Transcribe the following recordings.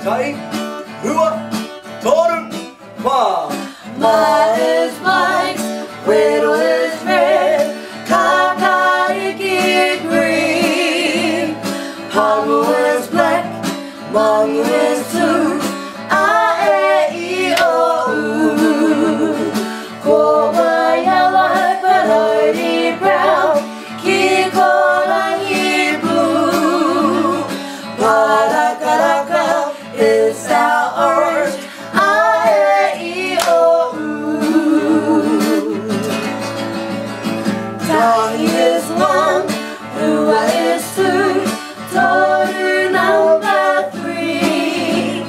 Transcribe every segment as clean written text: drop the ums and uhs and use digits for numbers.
Sai, rua, toru, wa. Ma is white, Widow is red, Kakaiki green. Pamu is black, Mangu is blue, A-E-I-O-U. Kowa yellow, Parodi brown, Kikorangi blue. Parakaraka is our orange, Tahi is one, Rua is two, Toru number three.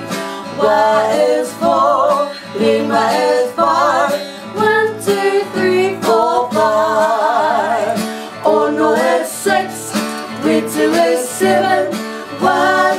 Wa is four, Lima is five, 1, 2, 3, 4, 5. Ono is six, Ritu is seven, Wa